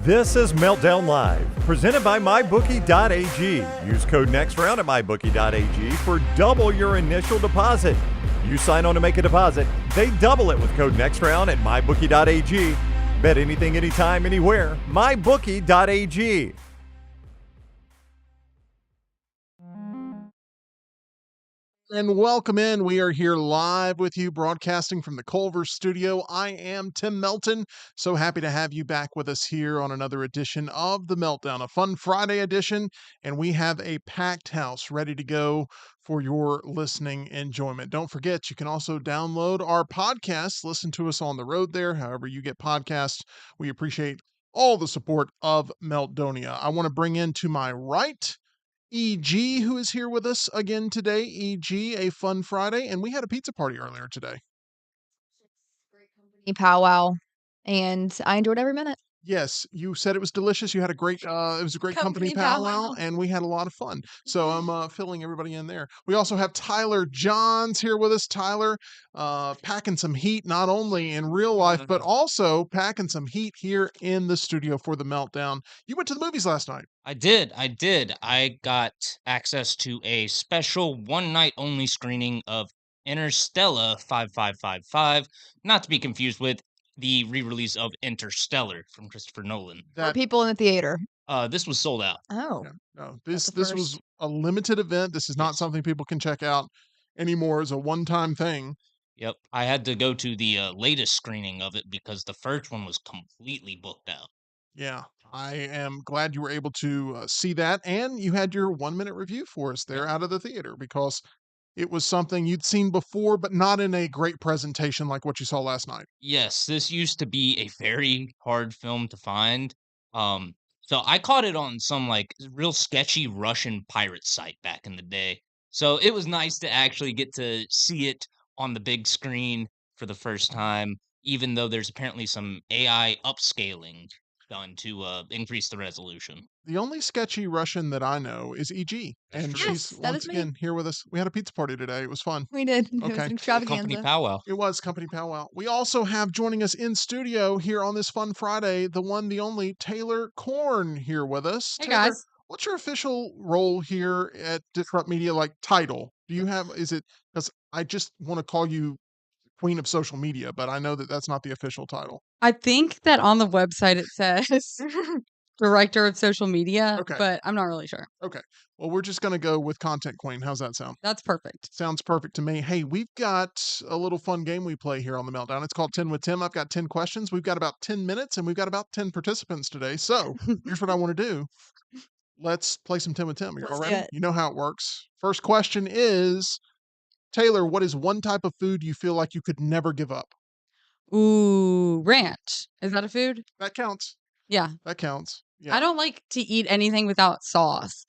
This is Meltdown Live, presented by MyBookie.ag. Use code NEXTROUND at MyBookie.ag for double your initial deposit. You sign on to make a deposit, they double it with code NEXTROUND at MyBookie.ag. Bet anything, anytime, anywhere. MyBookie.ag. And welcome in. We are here live with you, broadcasting from the Culver studio. I am Tim Melton. So happy to have you back with us here on another edition of the Meltdown, a fun Friday edition. And we have a packed house ready to go for your listening enjoyment. Don't forget, you can also download our podcast. Listen to us on the road there, however you get podcasts. We appreciate all the support of Meltdonia. I want to bring in to my right EG, who is here with us again today. EG, a fun Friday, and we had a pizza party earlier today. Powwow, and I enjoyed every minute. Yes, you said it was delicious. You had a great, it was a great company powwow, and we had a lot of fun. So I'm filling everybody in there. We also have Tyler Johns here with us. Tyler, packing some heat, not only in real life, but also packing some heat here in the studio for the Meltdown. You went to the movies last night. I did. I got access to a special one night only screening of Interstellar 5555, not to be confused with the re-release of Interstellar from Christopher Nolan. For people in the theater. This was sold out. Oh, Yeah, no, That's this the was first. a limited event. This is not Yes. something people can check out anymore as a one-time thing. Yep. I had to go to the latest screening of it because the first one was completely booked out. Yeah, I am glad you were able to see that, and you had your 1-minute review for us there Yep. out of the theater because it was something you'd seen before, but not in a great presentation like what you saw last night. Yes, this used to be a very hard film to find. So I caught it on some like real sketchy Russian pirate site back in the day. So it was nice to actually get to see it on the big screen for the first time, even though there's apparently some AI upscaling done to increase the resolution. The only sketchy Russian that I know is EG, That's and true. she's Yes, that once is me. again here with us. We had a pizza party today. It was fun. We did. It was Okay. an Company extravaganza. powwow. It was company powwow. We also have joining us in studio here on this fun Friday, the one, the only Taylor Korn here with us. Hey, Taylor, guys. what's your official role here at Disrupt Media? Like title? Do you have? Is it? Because I just want to call you Queen of Social Media, but I know that that's not the official title. I think that on the website it says Director of Social Media, Okay. but I'm not really sure. Okay. Well, we're just gonna go with Content Queen. How's that sound? That's perfect. Sounds perfect to me. Hey, we've got a little fun game we play here on the Meltdown. It's called 10 with Tim. I've got 10 questions. We've got about 10 minutes and we've got about 10 participants today. So here's what I want to do. Let's play some 10 with Tim. Are you all Let's do ready? it. You know how it works. First question is, Taylor, what is one type of food you feel like you could never give up? Ooh, ranch. Is that a food? That counts. Yeah. That counts. Yeah. I don't like to eat anything without sauce.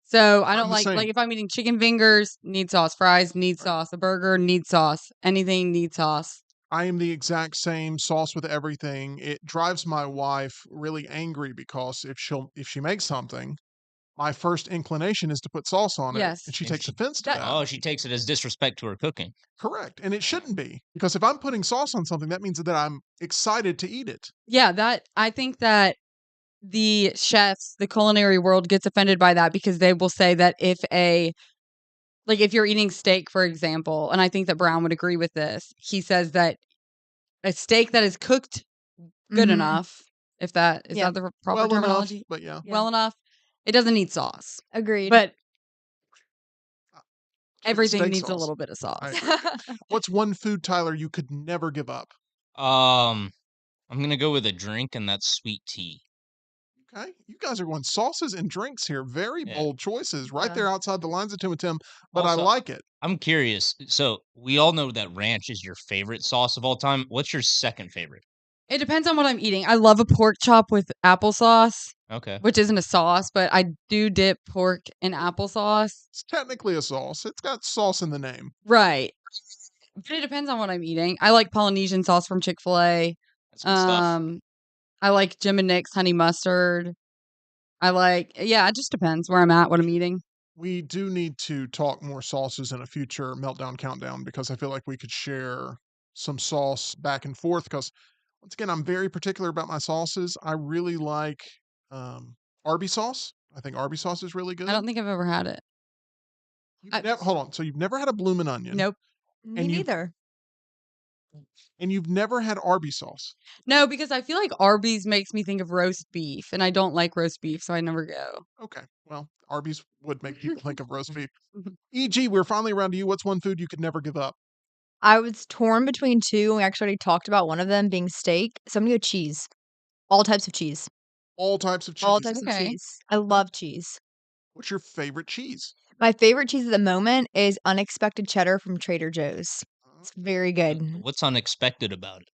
So I I'm don't the same. like if I'm eating chicken fingers, need sauce, fries, need sauce, a burger, need sauce, anything need sauce. I am the exact same, sauce with everything. It drives my wife really angry because if she makes something, my first inclination is to put sauce on it, Yes. and she And takes she- offense to That- that. Oh, she takes it as disrespect to her cooking. Correct, and it shouldn't be, because if I'm putting sauce on something, that means that I'm excited to eat it. Yeah, that I think that the chefs, the culinary world gets offended by that because they will say that if you're eating steak, for example, and I think that Brown would agree with this, he says that a steak that is cooked good Mhm. enough, if that is Yeah. that the proper Well enough, terminology? but yeah. Yeah. Well enough, it doesn't need sauce, Agreed. but Give it everything steak needs a sauce. little bit of sauce. I What's one food, Tyler, you could never give up? I'm gonna go with a drink, and that's sweet tea. Okay, you guys are going sauces and drinks here. Very Yeah. bold choices, right Yeah. there outside the lines of Tim and Tim, but I Also, like it. I'm curious. So we all know that ranch is your favorite sauce of all time. What's your second favorite? It depends on what I'm eating. I love a pork chop with applesauce, Okay. which isn't a sauce, but I do dip pork in applesauce. It's technically a sauce. It's got sauce in the name. Right. But it depends on what I'm eating. I like Polynesian sauce from Chick-fil-A. That's good stuff. I like Jim and Nick's honey mustard. It just depends where I'm at, what I'm eating. We do need to talk more sauces in a future Meltdown Countdown because I feel like we could share some sauce back and forth because Once again, I'm very particular about my sauces. I really like Arby sauce. I think Arby sauce is really good. I don't think I've ever had it. Hold on. So you've never had a bloomin' onion? Nope. Me And neither. And you've never had Arby sauce? No, because I feel like Arby's makes me think of roast beef, and I don't like roast beef, so I never go. Okay. Well, Arby's would make people think of roast beef. E.g., we're finally around to you. What's one food you could never give up? I was torn between two, and we actually already talked about one of them being steak. So I'm gonna go cheese. All types of cheese. All types of cheese. All types of Okay. cheese. I love cheese. What's your favorite cheese? My favorite cheese at the moment is unexpected cheddar from Trader Joe's. It's very good. What's unexpected about it?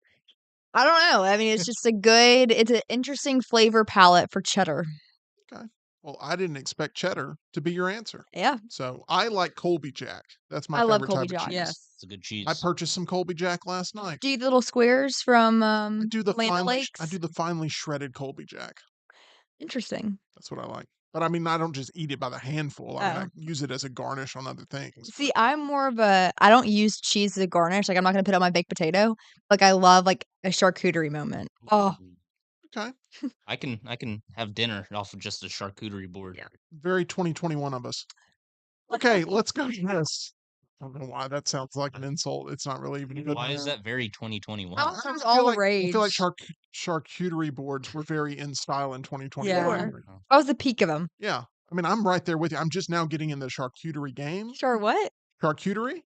I don't know. I mean, it's just it's an interesting flavor palette for cheddar. Okay. Well, I didn't expect cheddar to be your answer. Yeah. So I like Colby Jack. That's my I love favorite Colby type of Jack. cheese. Yes. It's a good cheese. I purchased some Colby Jack last night. Do you eat the little squares from I do the Land finely, Lakes? I do the finely shredded Colby Jack. Interesting. That's what I like. But I mean, I don't just eat it by the handful. I mean, Oh. I use it as a garnish on other things. See, I'm more of a I don't use cheese as a garnish. Like I'm not gonna put it on my baked potato. Like I love like a charcuterie moment. Oh, Okay. I can have dinner off of just a charcuterie board. Very 2021 of us. Okay, let's go to this. I don't know why that sounds like an insult. It's not really even good. Why is that very 2021? Oh, I it's feel all like, rage. I feel like charcuterie boards were very in style in 2021. Yeah. Sure. That was the peak of them. Yeah. I mean, I'm right there with you. I'm just now getting in the charcuterie game. Sure, what? Charcuterie?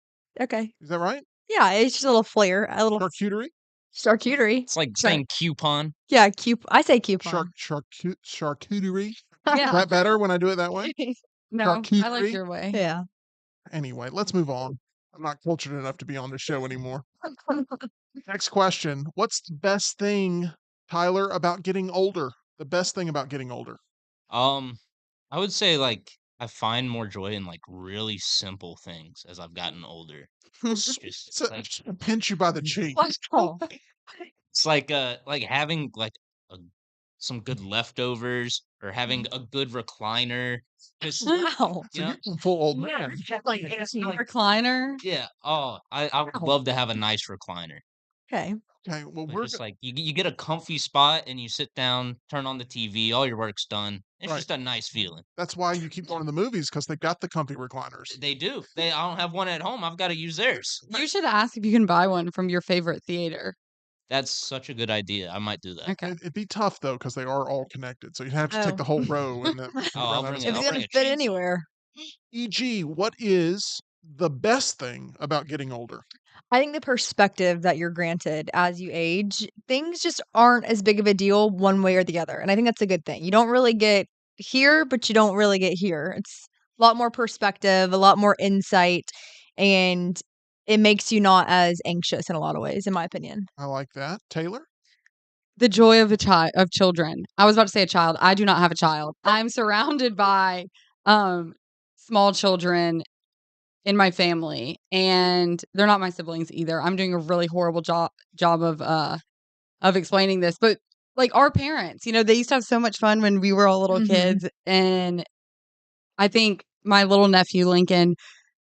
Okay. Is that right? Yeah, it's just a little flair, a little Charcuterie? charcuterie. It's like saying coupon. Yeah, I say coupon. Charcuterie? Is Yeah. that better when I do it that way? No, I Charcuterie? like your way. Yeah. Anyway, let's move on. I'm not cultured enough to be on the show anymore. Next question. What's the best thing, Tyler, about getting older? The best thing about getting older? I would say like I find more joy in like really simple things as I've gotten older. It's just So, like just gonna pinch you by the cheek. Wow. it's like having like a, some good leftovers or having a good recliner. Just Wow. So you know, you're a full old man. Recliner. yeah. Oh, I would love to have a nice recliner. Okay. Okay, well, But we're just like you get a comfy spot and you sit down, turn on the TV, all your work's done. It's Right. just a nice feeling. that's why you keep going to the movies because they've got the comfy recliners. They do. I don't have one at home. I've got to use theirs. You should ask if you can buy one from your favorite theater. That's such a good idea. I might do that. Okay. It'd be tough though because they are all connected, so you'd have to take Oh. the whole row and then Oh, I'll run bring out If of it's I'll gonna bring a fit cheese. anywhere. E.g., what is the best thing about getting older? I think the perspective that you're granted as you age, things just aren't as big of a deal one way or the other. And I think that's a good thing. You don't really get here, but you don't really get here. It's a lot more perspective, a lot more insight, and it makes you not as anxious in a lot of ways, in my opinion. I like that. Taylor? The joy of of children. I was about to say a child. I do not have a child. I'm surrounded by small children in my family, and they're not my siblings either. I'm doing a really horrible job of explaining this, but like our parents, they used to have so much fun when we were all little Mhm. kids, and I think my little nephew Lincoln,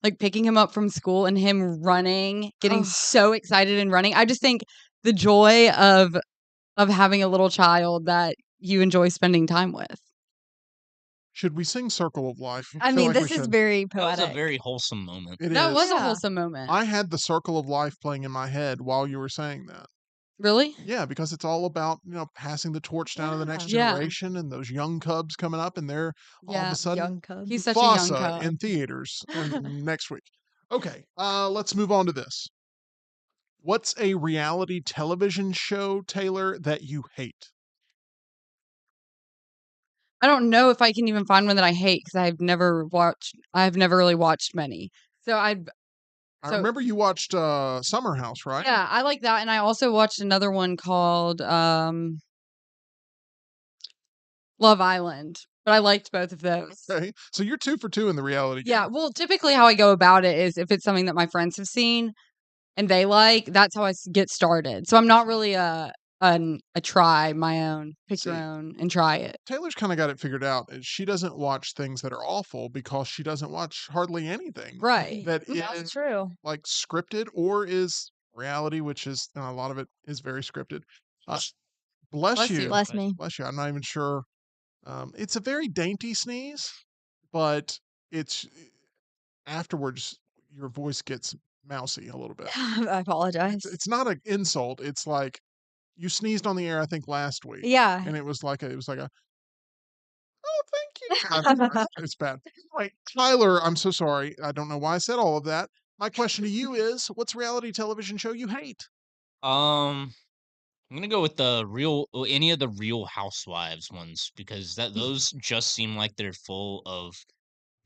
like picking him up from school and him running, getting Oh. so excited and running. I just think the joy of having a little child that you enjoy spending time with. Should we sing Circle of Life? I feel mean, like we this is should. very That was a poetic. very wholesome moment. It That is. was a Yeah. wholesome moment. I had the Circle of Life playing in my head while you were saying that. Really? Yeah, because it's all about, passing the torch down to the next Yeah. generation and those young cubs coming up and they're all of Yeah. a sudden Young cub. He's such a young Mufasa cub. in theaters next week. Okay, let's move on to this. What's a reality television show, Taylor, that you hate? I don't know if I can even find one that I hate because I've never really watched many. So I So- remember you watched Summer House, right? yeah, I like that. And I also watched another one called Love Island, but I liked both of those. Okay, so you're 2 for 2 in the reality. Yeah, well, typically how I go about it is if it's something that my friends have seen and they like, that's how I get started. So I'm not really a try my own, pick your See. own and try it. Taylor's kind of got it figured out. She doesn't watch things that are awful because she doesn't watch hardly anything Right. that That's is true. like scripted or is reality, which is a lot of it is very scripted. Uh, bless Bless you. you. Bless me. Bless you. I'm not even sure. It's a very dainty sneeze, but it's afterwards your voice gets mousy a little bit. I apologize. It's not an insult. It's like you sneezed on the air, I think, last week, Yeah. and it was like a oh, thank you. I'm sorry. It's bad. Wait, Tyler, I'm so sorry. I don't know why I said all of that. My question to you is, what's a reality television show you hate? I'm gonna go with the real any of the Real Housewives ones because those just seem like they're full of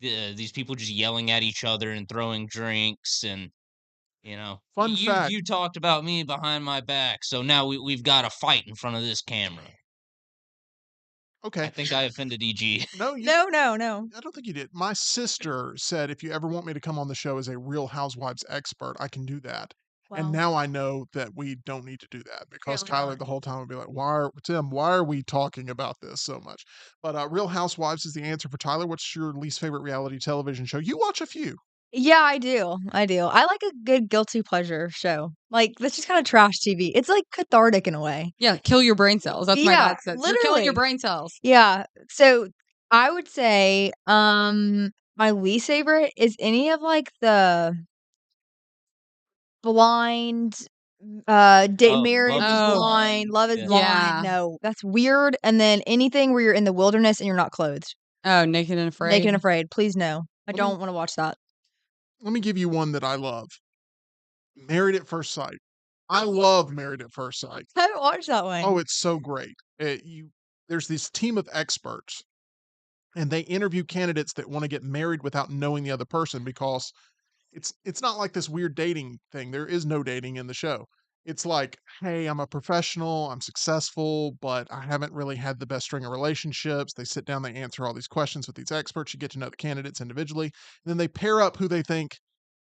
these people just yelling at each other and throwing drinks and Fun fact. you talked about me behind my back, so now we've got a fight in front of this camera. I Okay. think I offended EG. No, you. No. I don't think you did. My sister said if you ever want me to come on the show as a Real Housewives expert, I can do that. And Wow. now I know that we don't need to do that because Apparently Tyler not. the whole time would be like, why are we talking about this so much? But Real Housewives is the answer for Tyler. What's your least favorite reality television show? You watch a few. Yeah, I do. I like a good guilty pleasure show. Like, that's just kind of trash TV. It's like cathartic in a way. Yeah, kill your brain cells. That's my Yeah, dad says. You're killing your literally. brain cells. Yeah. So I would say my least favorite is any of like the blind date Oh, marriage Love is is Oh, blind, Blind. love is Yeah. blind. yeah. No, that's weird. And then anything where you're in the wilderness and you're not clothed. Oh, Naked and Naked Afraid. and Afraid. Please no. I Let me don't want to watch that. let me give you one that I love. Married at First Sight. I love Married at First Sight. I haven't watched that one. Oh, it's so great. There's this team of experts and they interview candidates that want to get married without knowing the other person because it's not like this weird dating thing. There is no dating in the show. It's like, hey, I'm a professional, I'm successful, but I haven't really had the best string of relationships. They sit down, they answer all these questions with these experts. You get to know the candidates individually, and then they pair up who they think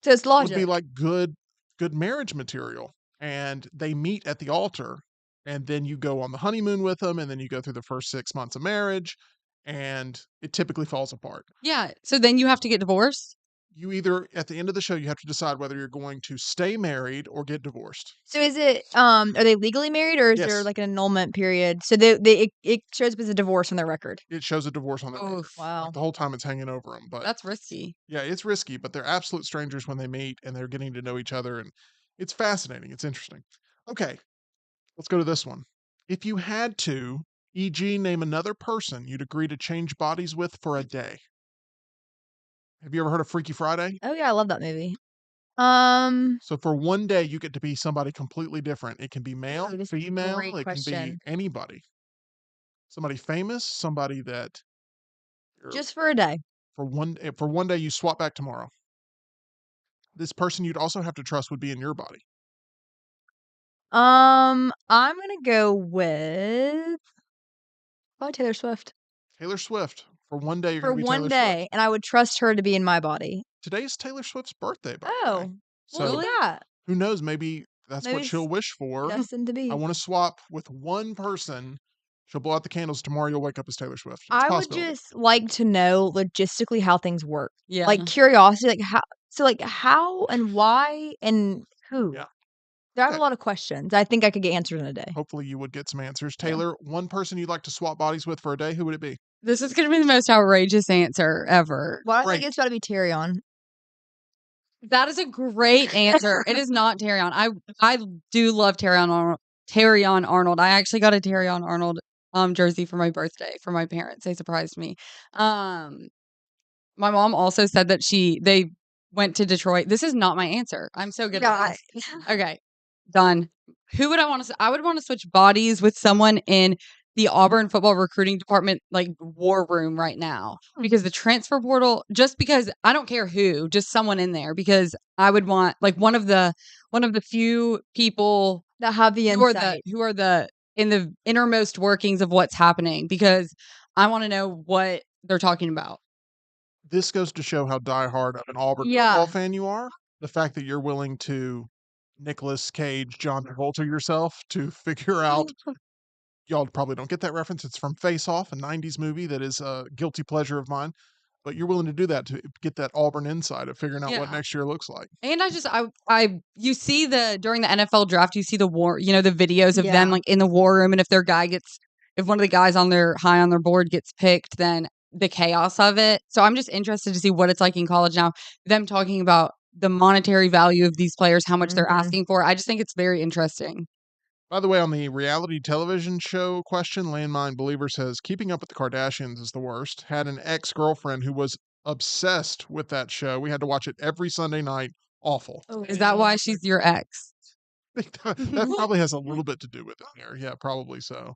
So it's would be logic. like good marriage material. And they meet at the altar, and then you go on the honeymoon with them, and then you go through the first 6 months of marriage, and it typically falls apart. Yeah. So then you have to get divorced? You either at the end of the show you have to decide whether you're going to stay married or get divorced. So is it are they legally married or is there Yes. like an annulment period? So it shows up as a divorce on their record. It shows a divorce on their record. Oof. Wow. Like the whole time it's hanging over them. But That's risky. yeah, it's risky, but they're absolute strangers when they meet and they're getting to know each other, and it's fascinating. It's interesting. Okay, let's go to this one. If you had to, e.g., name another person you'd agree to change bodies with for a day. Have you ever heard of Freaky Friday? Oh yeah, I love that movie. Um, So for one day, you get to be somebody completely different. It can be male, Ooh, this is a female, great it can be question. anybody. Somebody famous, somebody that Just for a day. for one day you swap back tomorrow. This person you'd also have to trust would be in your body. I'm gonna go with probably Taylor Swift Taylor Swift. For one day, you're for going to be one Taylor day, Swift. and I would trust her to be in my body. Today's Taylor Swift's birthday, by the way. Oh, well, So look at that. who knows? Maybe that's Maybe what she'll it's wish for. destined to I be. want to swap with one person. She'll blow out the candles tomorrow. You'll wake up as Taylor Swift. It's a I would possibility. just like to know logistically how things work. Yeah. Like curiosity, like how and why and who. Yeah. There are Okay. a lot of questions. I think I could get answered in a day. Hopefully, you would get some answers. Yeah. Taylor, one person you'd like to swap bodies with for a day, who would it be? This is going to be the most outrageous answer ever. Well, I think Great. it's got to be Tyrion. That is a great answer. It is not Terrion. I do love Terrion Arnold. I actually got a Terrion Arnold jersey for my birthday for my parents. They surprised me. My mom also said that they went to Detroit. This is not my answer. I'm so good at this. Okay, done. Who would I want to? I would want to switch bodies with someone in the Auburn football recruiting department, like war room right now, because the transfer portal. Just because I don't care who, just someone in there, because I would want like one of the few people that have the insight. who are the in the innermost workings of what's happening, because I want to know what they're talking about. This goes to show how diehard of an Auburn Yeah. football fan you are. The fact that you're willing to Nicolas Cage, John Travolta yourself to figure out. Y'all probably don't get that reference. It's from Face Off, a 90s movie that is a guilty pleasure of mine. but you're willing to do that to get that Auburn insight of figuring out what Yeah. next year looks like. And you see during the NFL draft, you see the videos of them Yeah. like in the war room, and if one of the guys high on their board gets picked, then the chaos of it. So I'm just interested to see what it's like in college now. Them talking about the monetary value of these players, how much they're Mhm. asking for. I just think it's very interesting. By the way, on the reality television show question, Landmine Believer says, keeping up with the Kardashians is the worst. Had an ex-girlfriend who was obsessed with that show. We had to watch it every Sunday night. Awful. Oh, Is that why she's your ex? That probably has a little bit to do with it there. Yeah, probably so.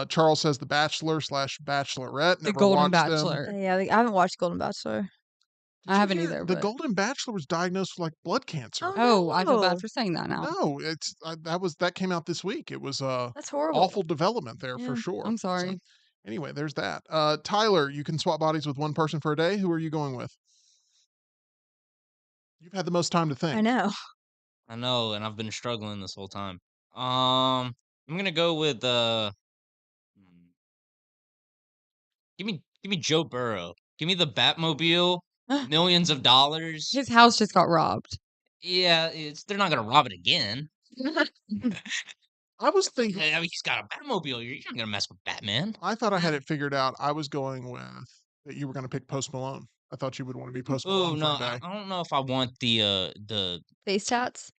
Charles says The Bachelor / Bachelorette. The Never Golden watched them. Bachelor. Yeah, I haven't watched Golden Bachelor. Did I you haven't hear either, The but- Golden Bachelor was diagnosed with like blood cancer. Oh, I feel bad no. for saying that now. No, it's that came out this week. It was That's horrible. awful development there for Yeah, sure. I'm So, sorry. anyway, there's that. Tyler, you can swap bodies with one person for a day. Who are you going with? You've had the most time to think. I know. I know, and I've been struggling this whole time. I'm gonna go with give me Joe Burrow. Give me the Batmobile, millions of dollars. His house just got robbed. Yeah, they're not gonna rob it again. I was thinking. I mean, he's got a Batmobile. You're not gonna mess with Batman. I thought I had it figured out. I was going with that you were going to pick Post Malone. I thought you would want to be Post Oh Malone no, for a day. I don't know if I want the. Face tats.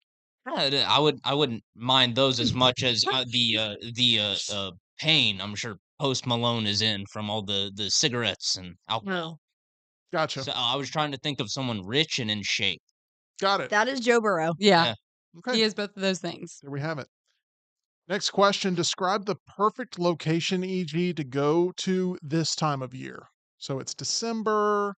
I wouldn't mind those as much as the pain I'm sure Post Malone is in from all the cigarettes and alcohol. Gotcha. So I was trying to think of someone rich and in shape. Got it. That is Joe Burrow. Yeah, Yeah. Okay. he is both of those things. There we have it. Next question. Describe the perfect location, EG, to go to this time of year. So it's December.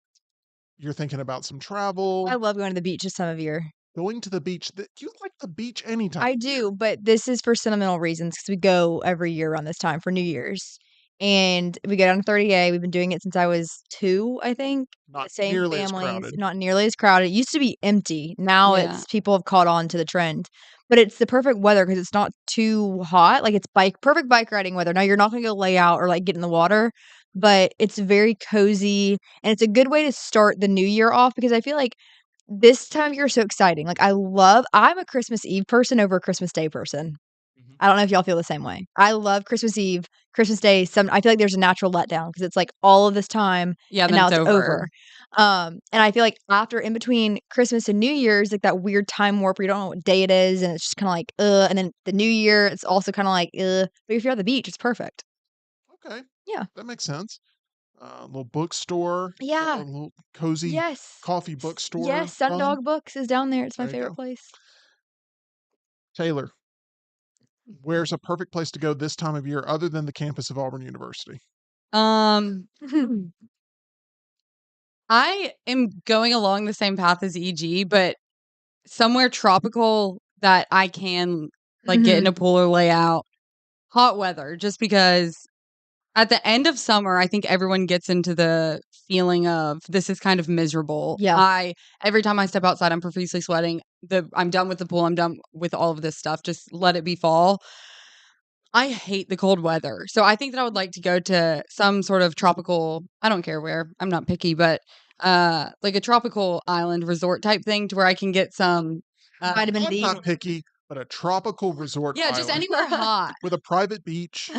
You're thinking about some travel. I love going to the beach this time of year. Going to the beach. You like the beach anytime. I do, but this is for sentimental reasons because we go every year around this time for New Year's. And we go down to 30A. We've been doing it since I was 2, I think. Not Same nearly as families, crowded. not nearly as crowded. It used to be empty. Now Yeah. it's people have caught on to the trend. But it's the perfect weather because it's not too hot. Like it's perfect bike riding weather. Now you're not going to go lay out or like get in the water, but it's very cozy and it's a good way to start the new year off because I feel like this time of year is so exciting. Like I'm a Christmas Eve person over a Christmas Day person. Mhm. I don't know if y'all feel the same way. I love Christmas Eve, Christmas Day. I feel like there's a natural letdown because it's like all of this time Yeah, and then now it's it's over. And I feel like after in between Christmas and New Year's, like that weird time warp where you don't know what day it is, and it's just kind of like and then the New Year, it's also kind of like But if you're at the beach, it's perfect. Okay. Yeah. That makes sense. Little bookstore. Yeah. A little cozy Yes. coffee bookstore. Yes, fun. Sundog Books is down there. It's my There you favorite go. place. Taylor, where's a perfect place to go this time of year other than the campus of Auburn University? I am going along the same path as EG, but somewhere tropical that I can like get in a pool or lay out. Hot weather, just because at the end of summer, I think everyone gets into the feeling of this is kind of miserable. Yeah. Every time I step outside, I'm profusely sweating. I'm done with the pool. I'm done with all of this stuff. Just let it be fall. I hate the cold weather. So I think that I would like to go to some sort of tropical, I don't care where. I'm not picky, but like a tropical island resort type thing to where I can get some Vitamin I'm D. not picky, but a tropical resort yeah, just island anywhere hot. with a private beach.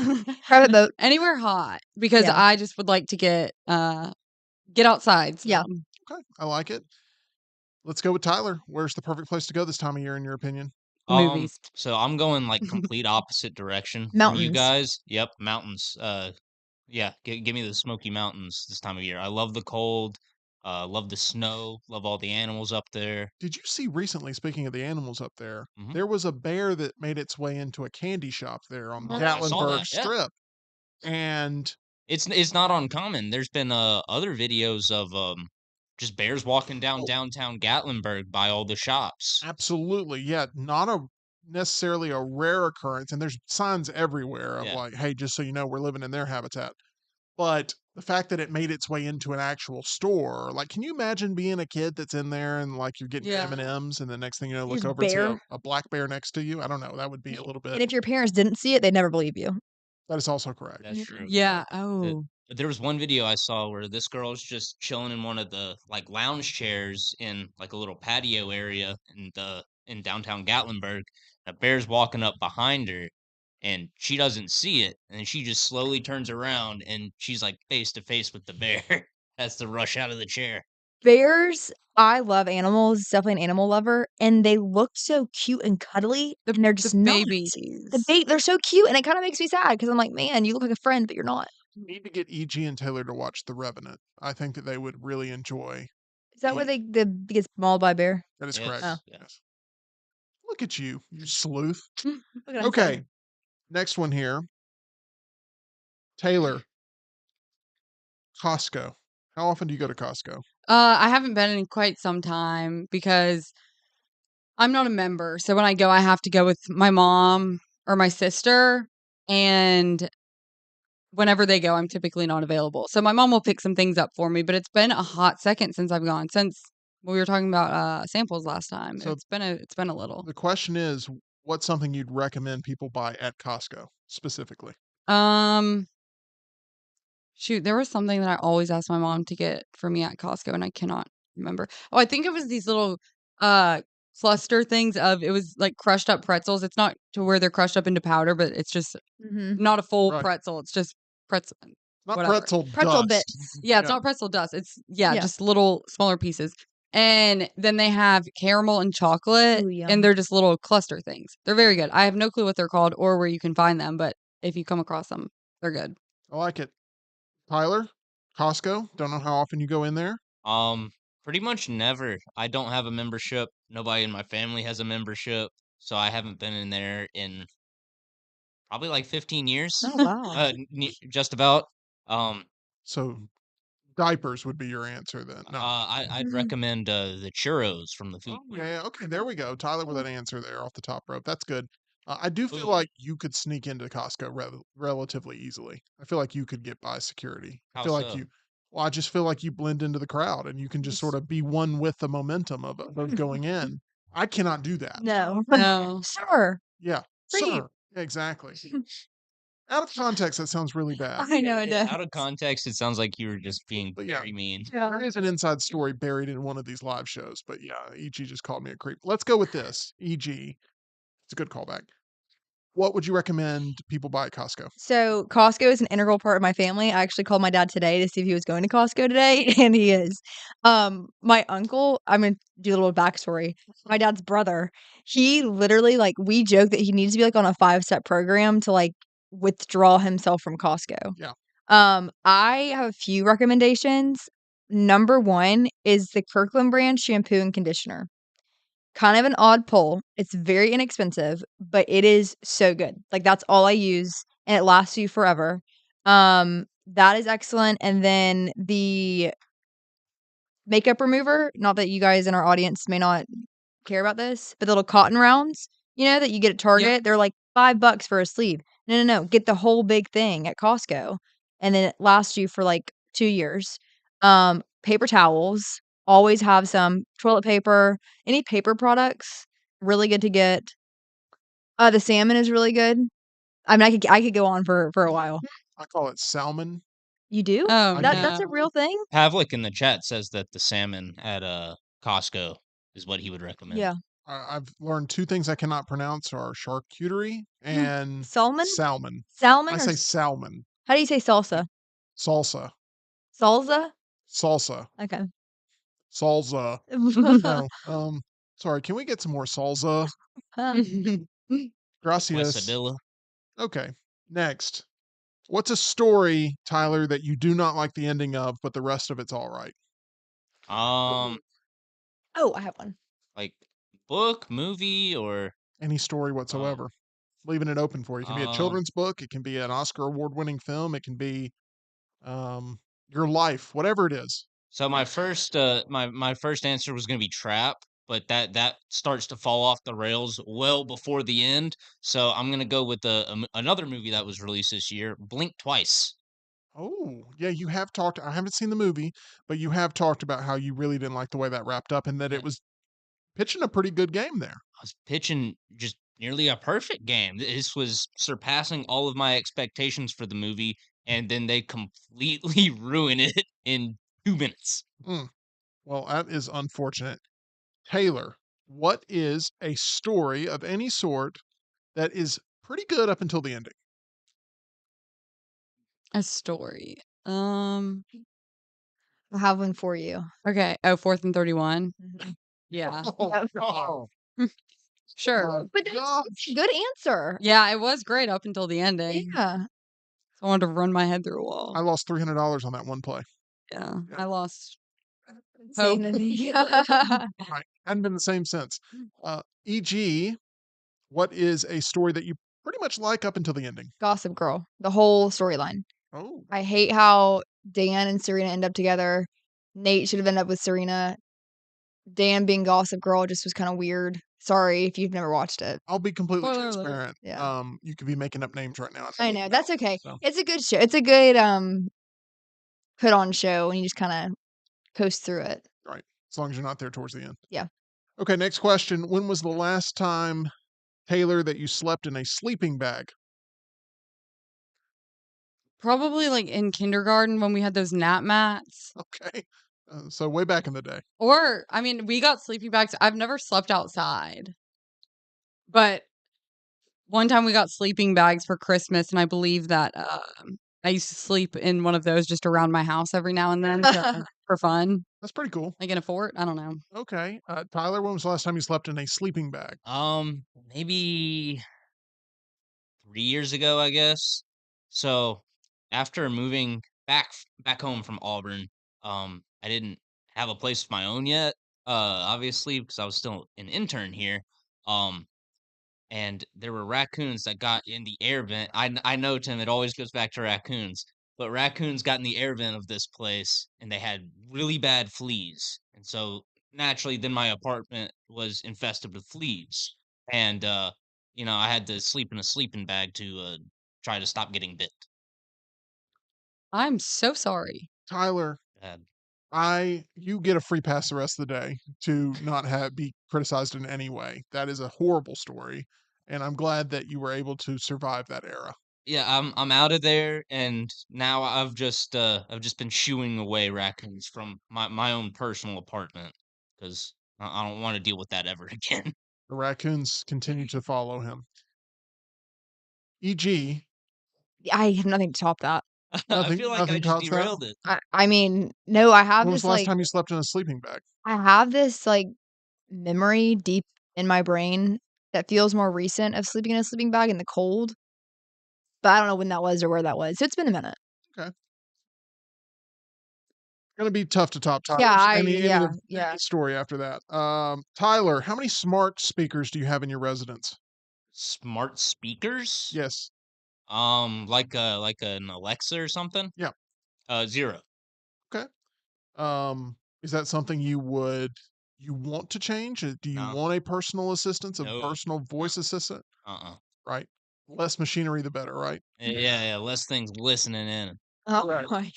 Private boat. Anywhere hot because Yeah. I just would like to get outside. Yeah. some. Okay, I like it. Let's go with Tyler. Where's the perfect place to go this time of year, in your opinion? Movies. So I'm going like complete opposite direction from you Mountains. guys. Yep, mountains. Yeah, give me the Smoky Mountains this time of year. I love the cold. Love the snow. Love all the animals up there. Did you see recently, speaking of the animals up there, Mhm. there was a bear that made its way into a candy shop there on the I saw Gatlinburg that, yeah. Strip. And It's not uncommon. There's been other videos of just bears walking down Oh. downtown Gatlinburg by all the shops. absolutely, yeah, not necessarily a rare occurrence. And there's signs everywhere of Yeah. like, hey, just so you know, we're living in their habitat. But the fact that it made its way into an actual store, like, can you imagine being a kid that's in there and like you're getting Yeah. M&Ms and the next thing you know, There's look over and see bear. a black bear next to you? I don't know. That would be a little And bit. if your parents didn't see it, they'd never believe you. That is also correct. That's true. Yeah. The, Oh. There was one video I saw where this girl's just chilling in one of the like lounge chairs in like a little patio area in downtown Gatlinburg. A bear's walking up behind her and she doesn't see it. And she just slowly turns around and she's like face to face with the bear. Has to rush out of the chair. Bears, I love animals, definitely an animal lover, and they look so cute and cuddly, and they're just The not. babies. They're so cute, and it kinda makes me sad because I'm like, "Man, you look like a friend, but you're not." You need to get EG and Taylor to watch The Revenant. I think that they would really enjoy. Is that where the- they gets mauled by a bear? That is Yes, correct. Oh. yeah. Yes. Look at you, you sleuth. Look at him Okay, say. next one here. Taylor, Costco. How often do you go to Costco? I haven't been in quite some time because I'm not a member. So when I go, I have to go with my mom or my sister. And whenever they go, I'm typically not available. So my mom will pick some things up for me, but it's been a hot second since I've gone. Since we were talking about samples last time. So- It's been a little. The question is, what's something you'd recommend people buy at Costco specifically? Shoot, there was something that I always asked my mom to get for me at Costco, and I cannot remember. Oh, I think it was these little cluster things of it was like crushed up pretzels. It's not to where they're crushed up into powder, but it's just Mhm. not a full Right. pretzel. It's just pretzel. Not Whatever. Pretzel dust. bits. Yeah, it's Yeah. not pretzel dust. It's Yeah. just little smaller pieces. And then they have caramel and chocolate, Ooh, yum. and they're just little cluster things. They're very good. I have no clue what they're called or where you can find them, but if you come across them, they're good. I like it. Tyler, Costco. Don't know how often you go in there. Pretty much never. I don't have a membership. Nobody in my family has a membership, so I haven't been in there in probably like 15 years. Oh, wow. Just about. Um, So diapers would be your answer then. No. I'd Mhm. recommend the churros from the food. Oh, yeah. Okay, there we go. Tyler with an answer there off the top rope. That's good. I do feel Ooh. like you could sneak into Costco relatively easily. I feel like you could get by security. I How feel like so? you. Well, I just feel like you blend into the crowd and you can just sort of be one with the momentum of going in. I cannot do that. No. No. Sure. Yeah, Free. sir. Exactly. Out of context, that sounds really bad. I know it does. Out of context, it sounds like you were just being But yeah. very mean. There is an inside story buried in one of these live shows, but yeah, EG just called me a creep. Let's go with this. EG. It's a good callback. What would you recommend people buy at Costco? So Costco is an integral part of my family. I actually called my dad today to see if he was going to Costco today, and he is. My uncle, I'm gonna do a little backstory. My dad's brother, he literally like we joke that he needs to be like on a 5-step program to like withdraw himself from Costco. Yeah. I have a few recommendations. Number one is the Kirkland brand shampoo and conditioner. Kind of an odd pull. It's very inexpensive, but it is so good. Like, that's all I use, and it lasts you forever. That is excellent, and then the makeup remover, not that you guys in our audience may not care about this, but the little cotton rounds, that you get at Target, they're like $5 for a sleeve. No. Get the whole big thing at Costco, and then it lasts you for like 2 years. Paper towels, always have some. Toilet paper, any paper products, really good to get. The salmon is really good. I mean, I could go on for a while. I call it salmon. You do? Oh, I That's do. a real thing? Pavlik in the chat says that the salmon at Costco is what he would recommend. Yeah. I've learned two things I cannot pronounce are charcuterie and Salmon? salmon. Salmon I or say salmon. how do you say salsa? Salsa. Salsa? Salsa. Okay. Salsa. No. Sorry, can we get some more salsa? Gracias. Quesadilla. Okay. Next. What's a story, Tyler, that you do not like the ending of, but the rest of it's all right? Oh, I have one. Like book, movie, or Any story whatsoever. Leaving it open for you. It can be a um, children's book. It can be an Oscar award-winning film. It can be your life, whatever it is. so my first my first answer was gonna be Trap, but that starts to fall off the rails well before the end. So I'm gonna go with another movie that was released this year, Blink Twice. Oh, yeah, you have talked. I haven't seen the movie, but you have talked about how you really didn't like the way that wrapped up and that Yeah. it was pitching a pretty good game there. I was pitching just nearly a perfect game. This was surpassing all of my expectations for the movie. and then they completely ruin it in 2 minutes. Well, that is unfortunate. Taylor, what is a story of any sort that is pretty good up until the ending? A story. I have one for you. Okay. Oh, 4th and 31. Mhm. Yeah. Oh, Sure. But that's a good answer. Yeah, it was great up until the ending. Yeah. I wanted to run my head through a wall. I lost $300 on that one play. Yeah, Yeah. I lost Same hope. to me. Right. Hadn't been the same since. E.g., what is a story that you pretty much like up until the ending? Gossip Girl, the whole storyline. Oh, I hate how Dan and Serena end up together. Nate should have ended up with Serena. Dan being Gossip Girl just was kind of weird. Sorry if you've never watched it. I'll be completely Spoiler alert. transparent. Yeah. You could be making up names right now. I know. That's okay. So, It's a good show. It's a good put on show and you just kind of coast through it. right. As long as you're not there towards the end. Yeah. Okay, next question. When was the last time, Taylor, that you slept in a sleeping bag? Probably like in kindergarten when we had those nap mats. Okay. So way back in the day. Or, I mean, we got sleeping bags. I've never slept outside. But one time we got sleeping bags for Christmas, and I believe that I used to sleep in one of those just around my house every now and then for fun, That's pretty cool. like in a fort. I don't know. Okay. Tyler, when was the last time you slept in a sleeping bag? Maybe 3 years ago, I guess. So after moving back home from Auburn, I didn't have a place of my own yet. Obviously, because I was still an intern here. Um, and there were raccoons that got in the air vent. I know, Tim, it always goes back to raccoons, but raccoons got in the air vent of this place, and they had really bad fleas. And so naturally, then my apartment was infested with fleas, and I had to sleep in a sleeping bag to try to stop getting bit. I'm so sorry. Tyler, Uh, you get a free pass the rest of the day to not be criticized in any way. That is a horrible story, and I'm glad that you were able to survive that era. yeah, I'm out of there, and now I've just been shooing away raccoons from my own personal apartment because I don't want to deal with that ever again. The raccoons continue to follow him. E.g., I have nothing to top that. I feel like I nothing just tops that. derailed it. I mean, no, I have When was this the last like time you slept in a sleeping bag? I have this like memory deep in my brain that feels more recent of sleeping in a sleeping bag in the cold, but I don't know when that was or where that was. So it's been a minute. Okay. Gonna be tough to top Tyler's. Yeah, Any story after that. Tyler, how many smart speakers do you have in your residence? Smart speakers? Yes. Like an Alexa or something? Yeah. 0. Okay. Is that something you want to change? Do you No. want a personal assistant, a No. personal voice assistant? Uh-uh. Right. Less machinery, the better, right? Yeah, less things listening in, Oh Right. my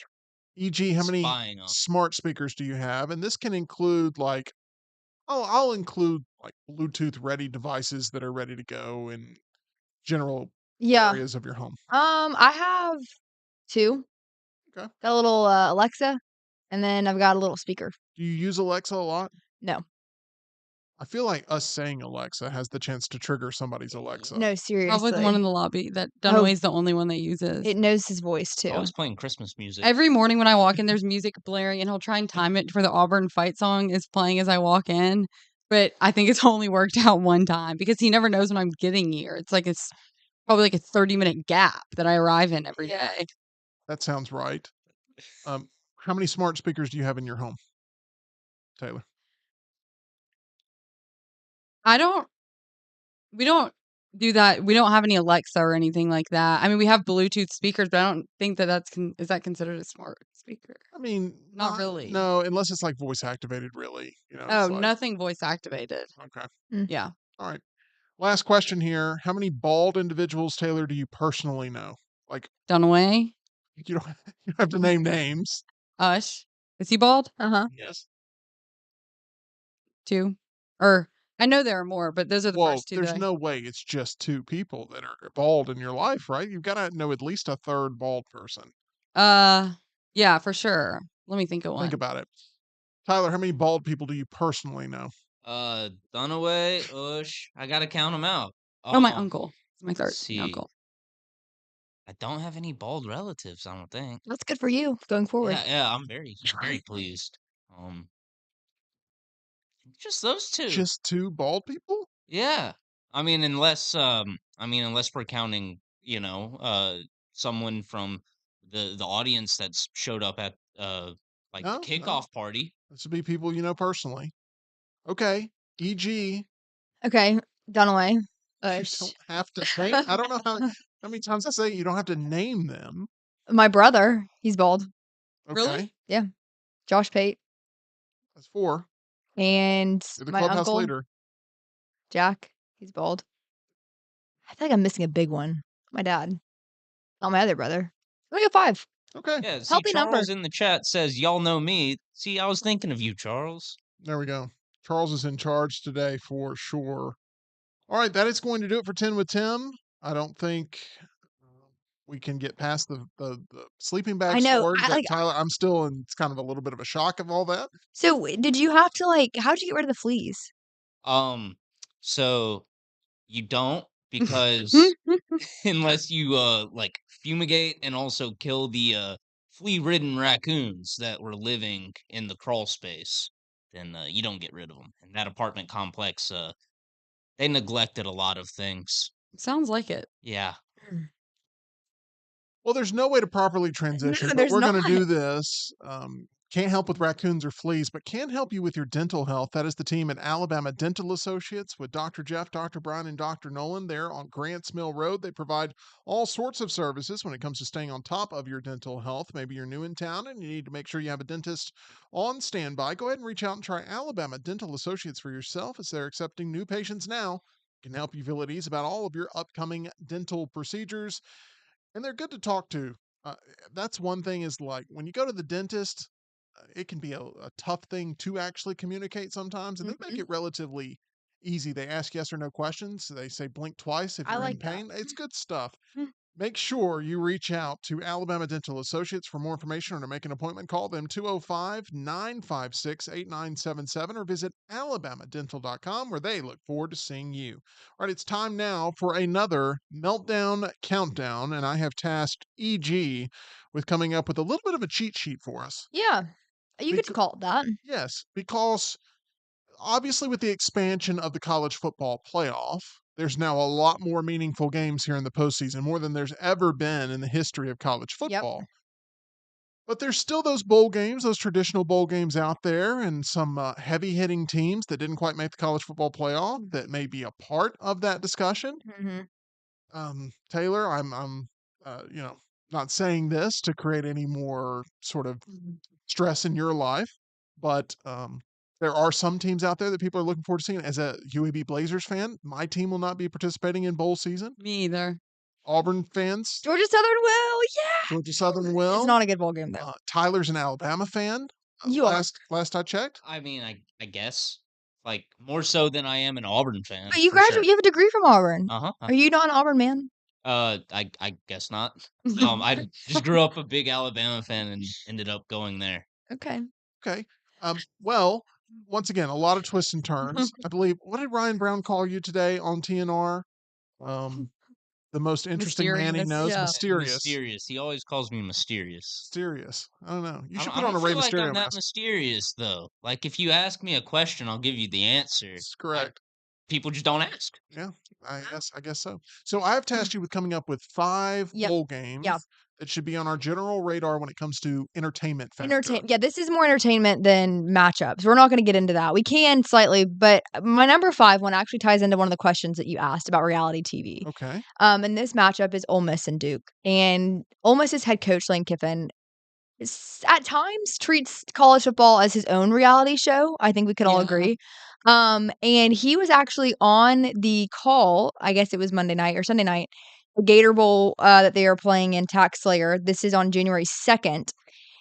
E.g., how many spying on. smart speakers do you have? And this can include like, I'll include like Bluetooth ready devices that are ready to go in general Yeah. areas of your home. I have 2. Okay. Got a little Alexa and then I've got a little speaker. Do you use Alexa a lot? No. I feel like us saying Alexa has the chance to trigger somebody's Alexa. No, Probably the one seriously. in the lobby that Oh. Dunaway's the only one that uses. It knows his voice too. Always playing Christmas music. Every morning when I walk in, there's music blaring, and he'll try and time it for the Auburn fight song is playing as I walk in. But I think it's only worked out one time because he never knows when I'm getting here. It's probably like a 30-minute gap that I arrive in every day. That sounds right. How many smart speakers do you have in your home, Taylor? We don't do that. We don't have any Alexa or anything like that. I mean, we have Bluetooth speakers, but I don't think that is that considered a smart speaker? I mean, Not really. No, unless it's like voice activated, really. Oh, it's like, nothing voice activated. okay. Yeah. All right. Last question here. How many bald individuals, Taylor, do you personally know? Like, Dunaway, you don't, you don't have to name names. Ush. Is he bald? Uh-huh. Yes. 2. Or I know there are more, but those are the Well, first two there's that no way it's just 2 people that are bald in your life, right? You've gotta know at least a 3rd bald person. yeah, for sure. Let me think of Think one. about it. Tyler, how many bald people do you personally know? Dunaway, Ush. I gotta count them out. Oh, my uncle. My Let's third see. uncle. I don't have any bald relatives, I don't think. That's good for you going forward. Yeah, I'm very pleased. Um, just those two. Just 2 bald people? Yeah. Unless we're counting, someone from the audience that's showed up at like the No, no. kickoff party. This would be people you know personally. Okay, e.g., Okay, Dunaway. you Ush. don't have to name I don't know how many times I say you don't have to name them. My brother, he's bald. Really? Okay, Yeah. Josh Pate. that's 4. And You're the my clubhouse uncle, leader. Jack, he's bald. I feel like I'm missing a big one. My dad. Not my other brother. We got 5. Okay, Yeah, see, Healthy number. Charles in the chat says, y'all know me. See, I was thinking of you, Charles. there we go. Charles is in charge today for sure. All right, that is going to do it for 10 with Tim. I don't think we can get past the sleeping bag I know. story. I, That like, Tyler, I'm still in it's kind of a little bit of a shock of all that. so did you have to how'd you get rid of the fleas? So you don't because unless you like fumigate and also kill the flea-ridden raccoons that were living in the crawl space, then you don't get rid of them. And that apartment complex, they neglected a lot of things. Sounds like it. Yeah. Well, there's no way to properly transition, but there's we're going to not. do this. Can't help with raccoons or fleas, but can help you with your dental health. That is the team at Alabama Dental Associates with Dr. Jeff, Dr. Brian, and Dr. Nolan. They're on Grants Mill Road. They provide all sorts of services when it comes to staying on top of your dental health. Maybe you're new in town and you need to make sure you have a dentist on standby. Go ahead and reach out and try Alabama Dental Associates for yourself as they're accepting new patients now. Can help you feel at ease about all of your upcoming dental procedures, and they're good to talk to. That's one thing is like when you go to the dentist, it can be a tough thing to actually communicate sometimes, and they make Mhm. it relatively easy. They ask yes or no questions. They say blink twice if I you're in like that. pain. It's good stuff. Mm. Make sure you reach out to Alabama Dental Associates for more information or to make an appointment. Call them 205 956 8977 or visit alabamadental.com where they look forward to seeing you. All right, it's time now for another Meltdown Countdown, and I have tasked EG with coming up with a little bit of a cheat sheet for us. Yeah. You could Becau- call it that. Yes, because obviously with the expansion of the college football playoff, there's now a lot more meaningful games here in the postseason, more than there's ever been in the history of college Yep. football. But there's still those bowl games, those traditional bowl games out there, and some heavy hitting teams that didn't quite make the college football playoff that may be a part of that discussion. Mm-hmm. Taylor, not saying this to create any more sort of stress in your life, but there are some teams out there that people are looking forward to seeing. As a UAB Blazers fan, my team will not be participating in bowl season. Me either. Auburn fans, Georgia Southern will. Yeah. Georgia Southern It's will. not a good bowl game though. Tyler's an Alabama fan. You are. Last I checked. I mean, I guess like more so than I am an Auburn fan. But you for sure. graduate. You have a degree from Auburn. Uh-huh. Are you not an Auburn man? I guess not. I just grew up a big Alabama fan and ended up going there. Okay. Okay. Well, once again, a lot of twists and turns. I believe. What did Ryan Brown call you today on TNR? The most interesting man he Mysterious. knows. Yeah. Mysterious. Mysterious. He always calls me mysterious. Mysterious. I don't know. You I should don't, put I on a don't Rey feel like Mysterio I'm that mask. mysterious though. Like if you ask me a question, I'll give you the answer. That's correct. People just don't ask. Yeah, I guess so. So I have tasked you with coming up with 5 Yep. bowl games Yeah. that should be on our general radar when it comes to entertainment factor. Yeah, this is more entertainment than matchups. We're not going to get into that. We can slightly, but my number 5 one actually ties into one of the questions that you asked about reality TV. Okay. And this matchup is Ole Miss and Duke. And Ole Miss's head coach Lane Kiffin at times treats college football as his own reality show. I think we could all Yeah. agree. And he was actually on the call, I guess it was Monday night or Sunday night, the Gator Bowl that they are playing in Tax Slayer. This is on January 2nd.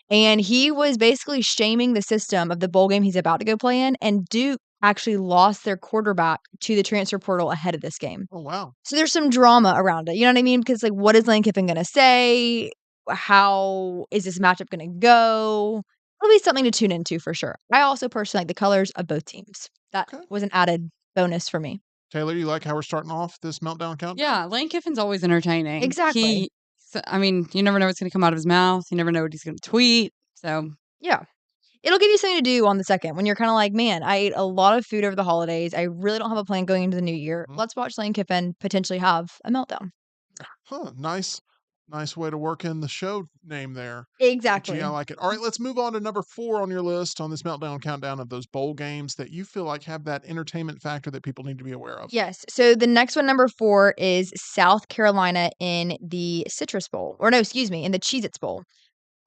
And he was basically shaming the system of the bowl game he's about to go play in. And Duke actually lost their quarterback to the transfer portal ahead of this game. Oh, wow. So there's some drama around it. You know what I mean? Because, like, what is Lane Kiffin going to say? How is this matchup going to go? It'll be something to tune into for sure. I also personally like the colors of both teams. That Okay. was an added bonus for me. Taylor, you like how we're starting off this Meltdown countdown? Yeah, Lane Kiffin's always entertaining. Exactly. I mean, you never know what's going to come out of his mouth. You never know what he's going to tweet. So, Yeah. It'll give you something to do on the second when you're kind of like, man, I ate a lot of food over the holidays. I really don't have a plan going into the new year. Mhm. Let's watch Lane Kiffin potentially have a meltdown. Huh. Nice way to work in the show name there. Exactly. Gee, I like it. All right, let's move on to number 4 on your list on this Meltdown countdown of those bowl games that you feel like have that entertainment factor that people need to be aware of. Yes. So the next one, number 4, is South Carolina in the Citrus Bowl. Or no, excuse me, in the Cheez-Its Bowl.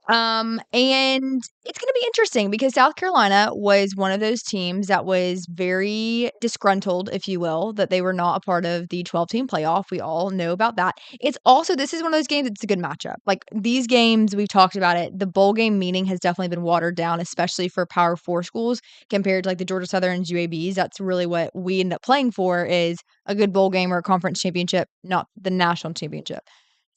And it's going to be interesting because South Carolina was one of those teams that was very disgruntled, if you will, that they were not a part of the 12-team playoff. We all know about that. It's also, this is one of those games, it's a good matchup. Like these games, we've talked about it. The bowl game meaning has definitely been watered down, especially for Power 4 schools compared to like the Georgia Southerns, UABs. That's really what we end up playing for, is a good bowl game or a conference championship, not the national championship.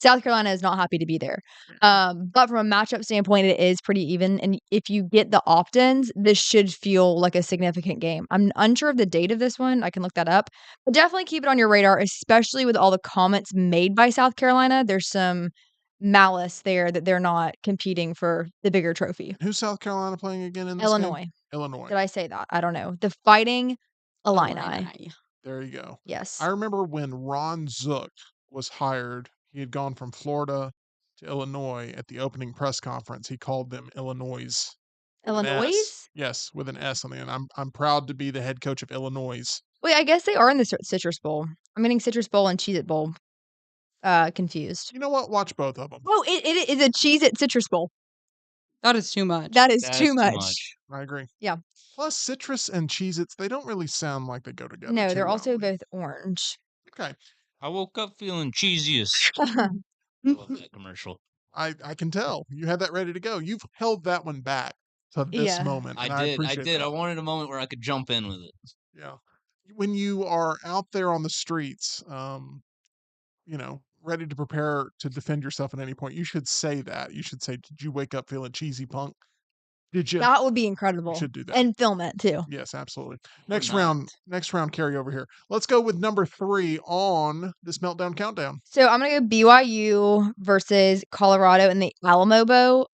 South Carolina is not happy to be there. But from a matchup standpoint, it is pretty even. And if you get the opt-ins, this should feel like a significant game. I'm unsure of the date of this one. I can look that up. But definitely keep it on your radar, especially with all the comments made by South Carolina. There's some malice there that they're not competing for the bigger trophy. Who's South Carolina playing again in this Illinois. game? Illinois. Did I say that? I don't know. The Fighting Illini. There you go. Yes. I remember when Ron Zook was hired, he had gone from Florida to Illinois at the opening press conference. He called them Illinois. with an Illinois? S. Yes, with an S on the end. I'm proud to be the head coach of Illinois. Wait, I guess they are in the Citrus Bowl. I'm getting Citrus Bowl and Cheez-It Bowl confused. You know what? Watch both of them. Oh, it is a Cheez-It Citrus Bowl. that is too much. That is That's too much. I agree. Yeah. Plus, citrus and Cheez-Its, they don't really sound like they go together. No, too they're well. also both orange. Okay. I woke up feeling cheesiest. I love that commercial. I can tell. You had that ready to go. You've held that one back to this Yeah. moment. And I appreciate did. that. I wanted a moment where I could jump in with it. Yeah. When you are out there on the streets, ready to prepare to defend yourself at any point, you should say that. You should say, "Did you wake up feeling cheesy, punk? Did you?" That would be You incredible. should do that. And film it too. Yes, absolutely. Or Next not. round carry over here. Let's go with number 3 on this Meltdown countdown. So I'm gonna go BYU versus Colorado in the Alamo Bowl.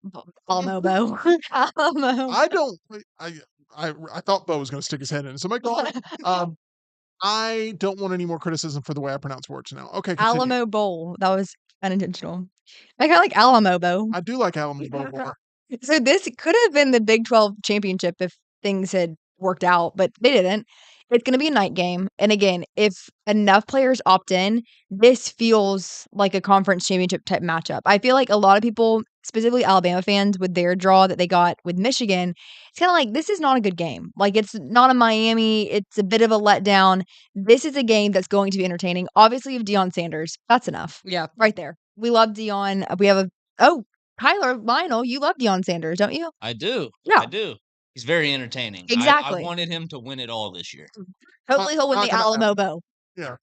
Alamo Bowl. Alamo. I don't. I thought Bo was going to stick his head in. So my God, I don't want any more criticism for the way I pronounce words now. Okay, continue. Alamo Bowl. That was unintentional. I kind of like Alamo Bowl. I do like Alamo Bowl more. So this could have been the Big 12 championship if things had worked out, but they didn't. It's going to be a night game. And again, if enough players opt in, this feels like a conference championship type matchup. I feel like a lot of people, specifically Alabama fans, with their draw that they got with Michigan, it's kind of like, this is not a good game. Like, it's not a Miami. It's a bit of a letdown. This is a game that's going to be entertaining. Obviously, you have Deion Sanders. That's enough. Yeah. Right there. We love Deion. We have Tyler, Lionel, you love Deion Sanders, don't you? I do. Yeah. I do. He's very entertaining. Exactly. I wanted him to win it all this year. Hopefully he'll win not the gonna Alamo Bowl. Yeah.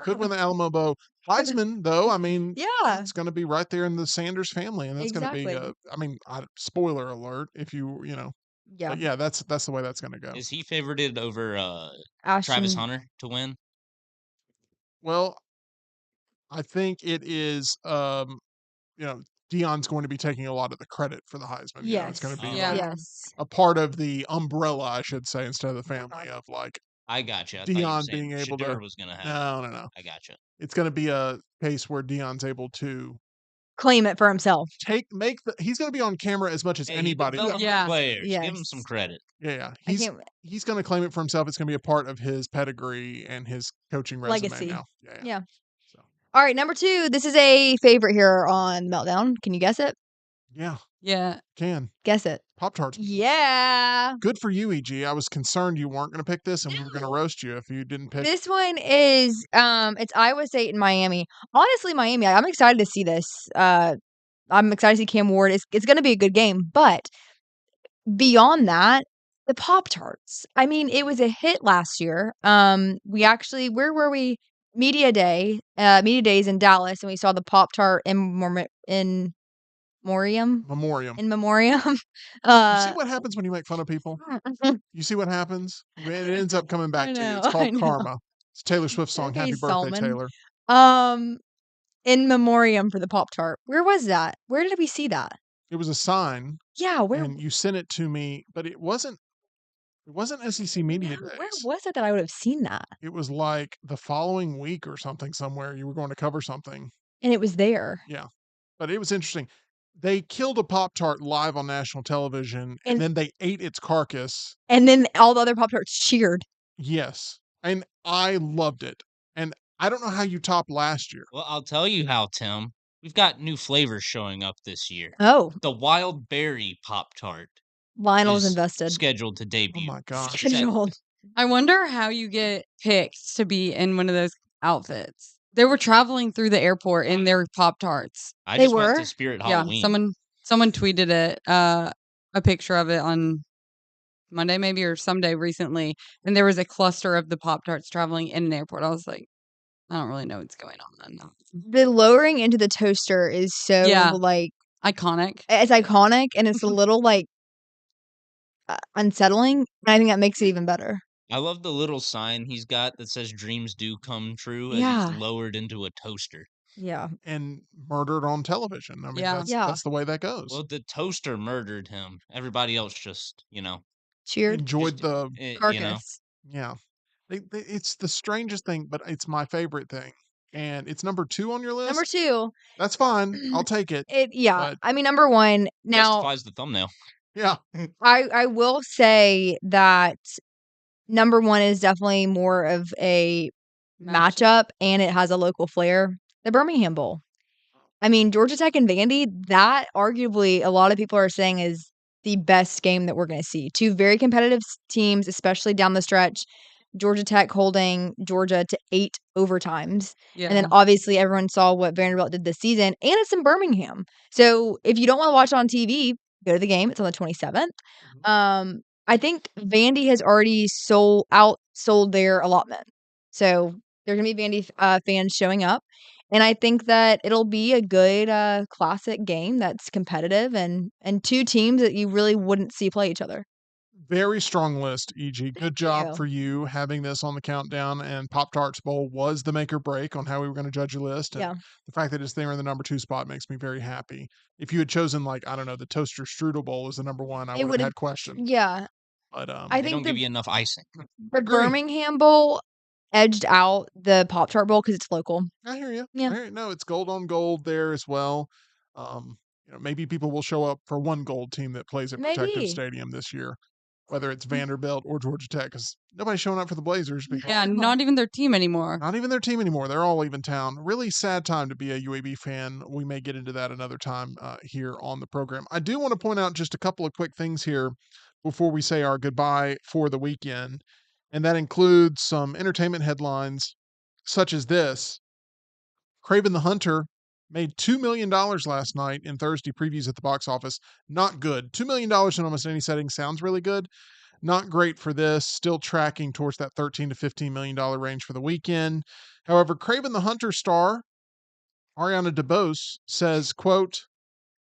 Could win the Alamo Bowl. Heisman, though, I mean, Yeah. it's going to be right there in the Sanders family. And that's going to Exactly. be, spoiler alert, if you. Yeah. But yeah, that's the way that's going to go. Is he favorited over Ashton. Travis Hunter to win? Well, I think it is, Deion's going to be taking a lot of the credit for the Heisman. You know, it's going to be Yes. Yeah. like Yes. a part of the umbrella, I should say, instead of the family of like I got you. I thought you were Deion saying being able to. Shedeur was going to have it. No. I got you. It's going to be a case where Deion's able to Claim it for himself. he's going to be on camera as much as Hey, anybody. development Yeah. players. Give him Yes. some credit. Yeah. I can't He's going to claim it for himself. It's going to be a part of his pedigree and his coaching resume Legacy. now. Yeah. So, All right, number 2. This is a favorite here on Meltdown. Can you guess it? yeah, Yeah. can. Guess it. Pop-Tarts. Yeah. Good for you, EG. I was concerned you weren't going to pick this and we were going to roast you if you didn't pick. This one is it's Iowa State and Miami. Honestly, Miami, I'm excited to see this. I'm excited to see Cam Ward. It's going to be a good game, but beyond that, The Pop-Tarts. I mean, it was a hit last year. We actually where were we? Media Days in Dallas, and we saw the Pop-Tart in Morium Memoriam. in memoriam. You see Uh, what happens when you make fun of people? You see what happens? It ends up coming back I to you. know, It's I called know. karma. It's Taylor Swift's song, Okay, Happy Birthday, Solomon. Taylor. Um, in memoriam for the Pop-Tart. Where was that? Where did we see that? It was a sign, Yeah, where and you sent it to me, but it wasn't SEC Media no, where Days. was it that I would have seen that? It was like the following week or something somewhere. You were going to cover something. And it was there. Yeah. But it was interesting. They killed a Pop-Tart live on national television, and And then they ate its carcass. and then all the other Pop-Tarts cheered. Yes. And I loved it. And I don't know how you top last year. Well, I'll tell you how, Tim. We've got new flavors showing up this year. Oh, The wild berry Pop Tart Lionel's is invested. scheduled to Oh debut. my gosh. Scheduled. I wonder how you get picked to be in one of those outfits. They were traveling through the airport in their Pop-Tarts. I They just went to were? Spirit Yeah, Halloween. someone tweeted it, a picture of it on Monday maybe or someday recently, and there was a cluster of the Pop-Tarts traveling in an airport. I was like, I don't really know what's going on then. The lowering into the toaster is so, Yeah. like Iconic. it's iconic, and it's a little, like, unsettling, and I think that makes it even better. I love the little sign he's got that says dreams do come true as he's Yeah. lowered into a toaster. Yeah. And murdered on television. I mean, Yeah. that's Yeah. that's the way that goes. Well, the toaster murdered him. Everybody else just, Cheered. Enjoyed just, the Carcass. yeah. It's the strangest thing, but it's my favorite thing. And it's number 2 on your Number list. 2. That's fine. I'll take it. Yeah. But I mean, number 1, now justifies the thumbnail. yeah. I will say that number 1 is definitely more of a matchup, and it has a local flair. The Birmingham Bowl. I mean, Georgia Tech and Vandy, that arguably a lot of people are saying is the best game that we're going to see. 2 very competitive teams, especially down the stretch. Georgia Tech holding Georgia to 8 overtimes. And then Yeah. obviously everyone saw what Vanderbilt did this season, and it's in Birmingham. So if you don't want to watch it on TV, go to the game. It's on the 27th. I think Vandy has already outsold their allotment. So there's going to be Vandy fans showing up. And I think that it'll be a good classic game that's competitive and 2 teams that you really wouldn't see play each other. Very strong list, EG. Good job you. for you having this on the countdown. And Pop Tarts Bowl was the make or break on how we were going to judge your list. And Yeah. the fact that it's there in the number 2 spot makes me very happy. If you had chosen, like, I don't know, the Toaster Strudel Bowl as the number 1, I It would have would've had questions. Yeah. But I They think don't give you enough icing. the Agree. Birmingham Bowl edged out the Pop-Tart Bowl because it's local. I hear you. Yeah. I hear you. No, it's gold on gold there as well. Maybe people will show up for one gold team that plays at Protective Maybe. Stadium this year, whether it's Vanderbilt or Georgia Tech, because nobody's showing up for the Blazers. Because Yeah, not even their team anymore. not even their team anymore. They're all leaving town. Really sad time to be a UAB fan. We may get into that another time here on the program. I do want to point out just a couple of quick things here before we say our goodbye for the weekend. And that includes some entertainment headlines such as this. Craven the Hunter made $2 million last night in Thursday previews at the box office. Not good. $2 million in almost any setting sounds really good. Not great for this. Still tracking towards that $13 to $15 million range for the weekend. However, Craven the Hunter star Ariana DeBose says, quote,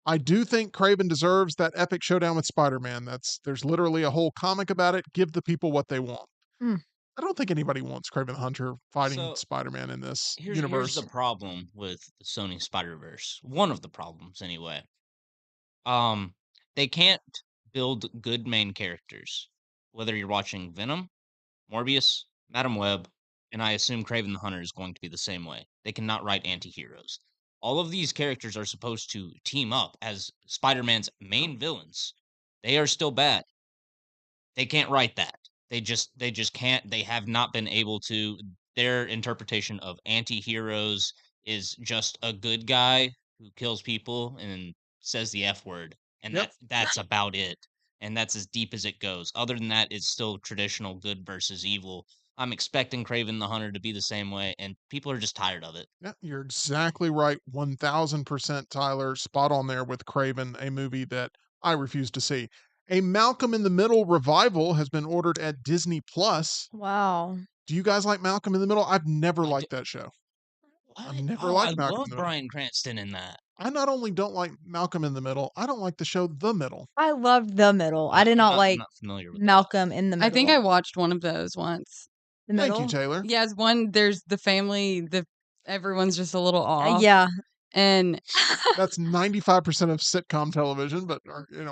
I do think Craven deserves that epic showdown with Spider-Man. There's literally a whole comic about it. Give the people what they want. Hmm. I don't think anybody wants Craven the Hunter fighting So, Spider-Man in this Here's universe. the problem with the Sony Spider-Verse. One of the problems, anyway. They can't build good main characters. Whether you're watching Venom, Morbius, Madam Web, and I assume Craven the Hunter is going to be the same way. They cannot write anti-heroes. All of these characters are supposed to team up as Spider-Man's main villains. They are still bad. They can't write that. They just can't. They have not been able to. Their interpretation of anti-heroes is just a good guy who kills people and says the F word, and Yep. that's about it. And that's as deep as it goes. Other than that, it's still traditional good versus evil. I'm expecting Craven the Hunter to be the same way, and people are just tired of it. Yeah, you're exactly right. 1000%, Tyler. Spot on there with Craven, a movie that I refuse to see. A Malcolm in the Middle revival has been ordered at Disney Plus. Wow. Do you guys like Malcolm in the Middle? I've never I liked that show. What? I've never Oh, I liked Malcolm love in the Middle. Bryan Cranston in that. I not only don't like Malcolm in the Middle, I don't like the show The Middle. I loved The Middle. I did I'm not like not familiar with that. Malcolm in the Middle. I think I watched one of those once. The Thank you, Middle? Taylor. Yes, one there's the family, everyone's just a little off. Yeah. And That's 95% of sitcom television, but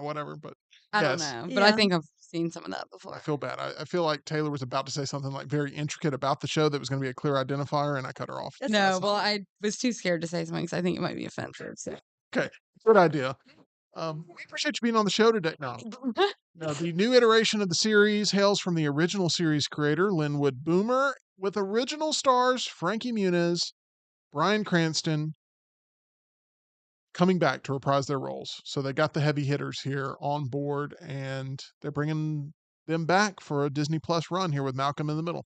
whatever. But I don't yes, know, but I Yeah. think I've seen some of that I before. feel bad. I feel like Taylor was about to say something like very intricate about the show that was going to be a clear identifier, and I cut her off. That's No, awesome. well, I was too scared to say something because I think it might be offensive. So. Okay, good idea. We appreciate you being on the show today. No, the new iteration of the series hails from the original series creator, Linwood Boomer, with original stars Frankie Muniz, Bryan Cranston coming back to reprise their roles. So they got the heavy hitters here on board, and they're bringing them back for a Disney Plus run here with Malcolm in the Middle.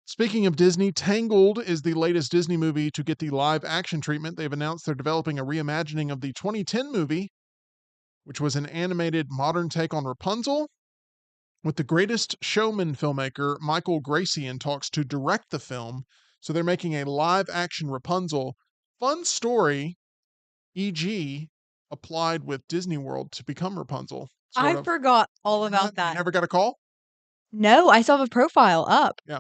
Speaking of Disney, Tangled is the latest Disney movie to get the live action treatment. They've announced they're developing a reimagining of the 2010 movie, which was an animated modern take on Rapunzel, with the Greatest Showman filmmaker Michael Gracie in talks to direct the film. So they're making a live action Rapunzel. Fun story, e.g., applied with Disney World to become Rapunzel. I forgot all about You that. never got a call? No, I still have a profile up. Yeah.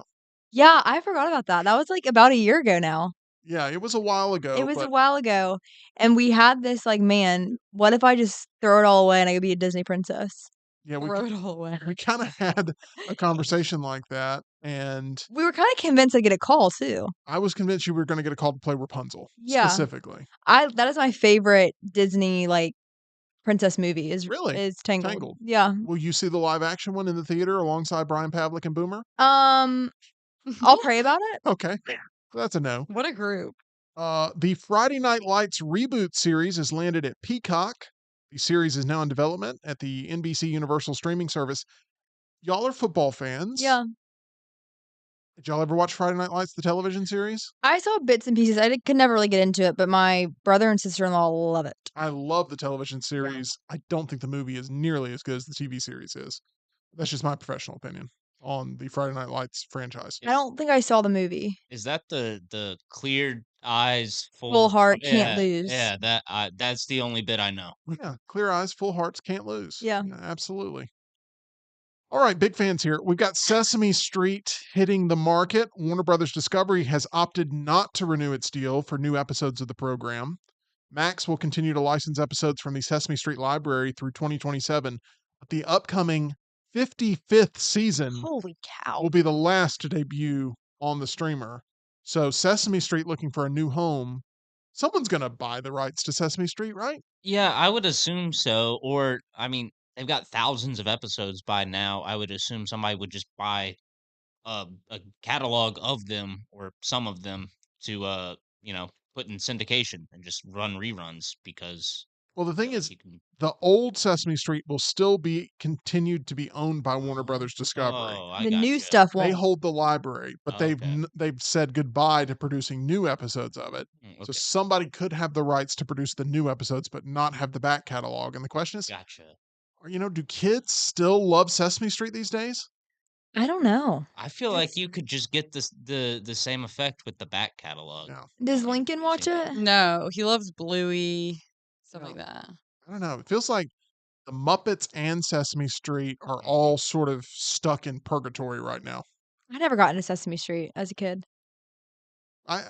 Yeah, I forgot about that. That was like about a year ago now. Yeah, it was a while ago. It was a but while ago. And we had this like, man, what if I just throw it all away and I could be a Disney princess? yeah, Throw it all away. we kind of had a conversation like that, and We were kind of convinced I'd get a call too. I was convinced you were going to get a call to play Rapunzel Yeah. specifically. That is my favorite Disney like princess movie Really? is Tangled. Tangled. Yeah. Will you see the live action one in the theater alongside Brian Pavlik and Boomer? I'll pray about it. Okay, that's a no. What a group. The Friday Night Lights reboot series has landed at Peacock. The series is now in development at the NBC Universal streaming service. Y'all are football fans. Yeah. Did y'all ever watch Friday Night Lights, the television series? I saw bits and pieces. Could never really get into it, but my brother and sister-in-law love it. I love the television series. I don't think the movie is nearly as good as the TV series is. That's just my professional opinion on the Friday Night Lights franchise. I don't think I saw the movie. Is that the cleared eyes, Full heart, Yeah, can't lose. Yeah, that's the only bit I know. Yeah, clear eyes, full hearts, can't lose. Yeah. Absolutely. All right, big fans here. We've got Sesame Street hitting the market. Warner Brothers Discovery has opted not to renew its deal for new episodes of the program. Max will continue to license episodes from the Sesame Street library through 2027, but the upcoming 55th season Holy cow. will be the last to debut on the streamer. So Sesame Street looking for a new home. Someone's going to buy the rights to Sesame Street, right? Yeah, I would assume so. Or I mean, they've got thousands of episodes by now. I would assume somebody would just buy a catalog of them or some of them to put in syndication and just run reruns because Well, the thing is, you can. the old Sesame Street will still be continued to be owned by Warner Brothers Discovery. Oh, I The new gotcha. stuff They won't. hold the library, but Oh, they've okay. they've said goodbye to producing new episodes of it. So Okay, somebody could have the rights to produce the new episodes, but not have the back catalog. And the question is, gotcha. do kids still love Sesame Street these days? I don't know. I feel like you could just get the same effect with the back catalog. Yeah. Does I mean, Lincoln watch same it? thing. No, he loves Bluey, stuff Yeah. like that. I don't know. It feels like the Muppets and Sesame Street are all sort of stuck in purgatory right now. I never got into Sesame Street as a kid.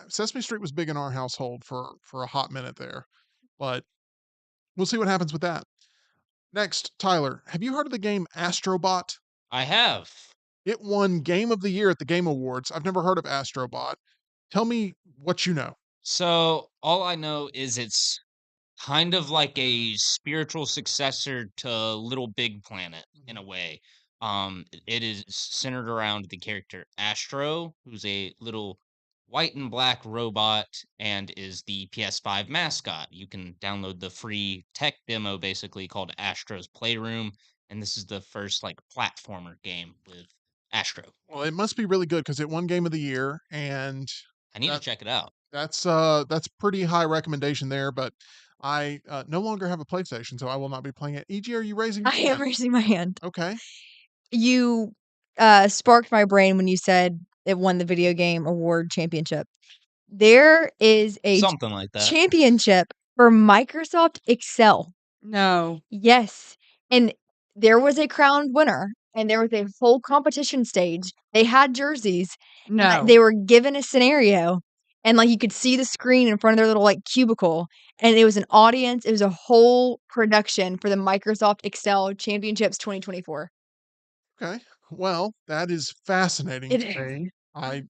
Sesame Street was big in our household for a hot minute there, but we'll see what happens with that. Next, Tyler, have you heard of the game Astrobot? I have. It won Game of the Year at the Game Awards. I've never heard of Astrobot. Tell me what you know. So all I know is it's kind of like a spiritual successor to Little Big Planet in a way. It is centered around the character Astro, who's a little white and black robot and is the PS5 mascot. You can download the free tech demo basically called Astro's Playroom, and this is the first like platformer game with Astro. Well, it must be really good because it won Game of the Year, and I need to that check it out. that's pretty high recommendation there. But I no longer have a PlayStation, so I will not be playing it. EG, are you raising your I am hand? raising my hand. Okay. You sparked my brain when you said it won the video game award championship. There is a Something like that. championship for Microsoft Excel. No. Yes. And there was a crowned winner, and there was a whole competition stage. They had jerseys. No. They were given a scenario, and like you could see the screen in front of their little like cubicle, and it was an audience. It was a whole production for the Microsoft Excel Championships 2024. Okay. Well, that is fascinating It to me. I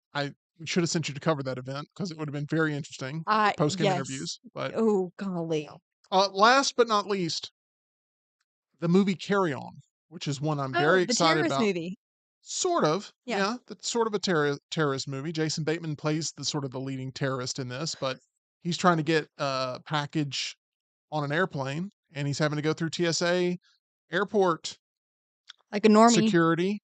should have sent you to cover that event because it would have been very interesting. Post game Yes. interviews. But Oh, golly. last but not least, the movie Carry On, which is one I'm Oh, very the excited terrorist about. movie. Sort of. Yeah. Yeah, that's sort of a terrorist movie. Jason Bateman plays the sort of the leading terrorist in this, but he's trying to get a package on an airplane and he's having to go through TSA airport Like a normie. security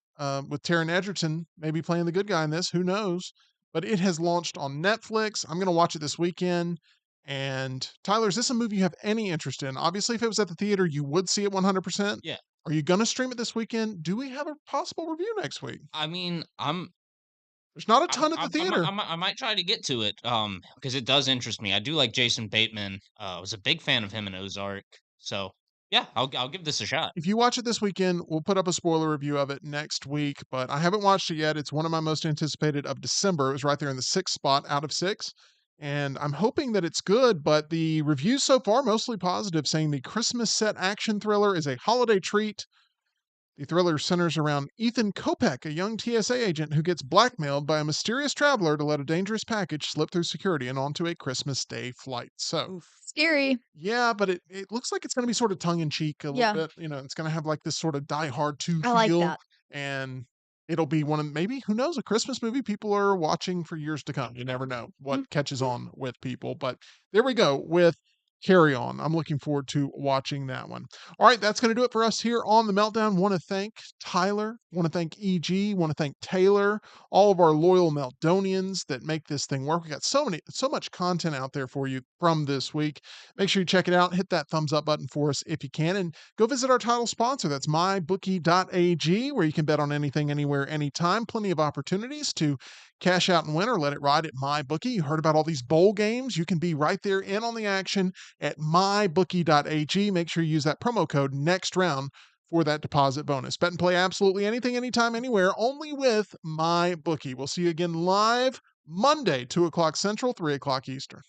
with Taron Egerton maybe playing the good guy in this. Who knows? But it has launched on Netflix. I'm going to watch it this weekend. And Tyler, is this a movie you have any interest in? Obviously, if it was at the theater, you would see it 100%. Yeah. Are you going to stream it this weekend? Do we have a possible review next week? I mean, There's not a ton at the theater. I might try to get to it, because it does interest me. I do like Jason Bateman. I was a big fan of him in Ozark. So yeah, I'll give this a shot. If you watch it this weekend, we'll put up a spoiler review of it next week, but I haven't watched it yet. It's one of my most anticipated of December. It was right there in the 6th spot out of 6. And I'm hoping that it's good, but the reviews so far mostly positive, saying the Christmas set action thriller is a holiday treat. The thriller centers around Ethan Kopech, a young TSA agent who gets blackmailed by a mysterious traveler to let a dangerous package slip through security and onto a Christmas Day flight. So, Scary. yeah, but it looks like it's going to be sort of tongue in cheek a little Yeah. bit. You know, it's going to have like this sort of Die Hard 2 I like feel. that. And it'll be one of maybe, who knows, a Christmas movie people are watching for years to come. You never know what catches on with people. But there we go with Carry On. I'm looking forward to watching that one. All right, that's going to do it for us here on The Meltdown. Want to thank Tyler, want to thank EG, want to thank Taylor, all of our loyal Meltdonians that make this thing work. We got so much content out there for you from this week. Make sure you check it out. Hit that thumbs up button for us if you can, and go visit our title sponsor. That's MyBookie.ag, where you can bet on anything, anywhere, anytime. Plenty of opportunities to cash out and win or let it ride at MyBookie. You heard about all these bowl games. You can be right there in on the action at mybookie.ag. Make sure you use that promo code next round for that deposit bonus. Bet and play absolutely anything, anytime, anywhere, only with MyBookie. We'll see you again live Monday, 2 o'clock Central, 3 o'clock Eastern.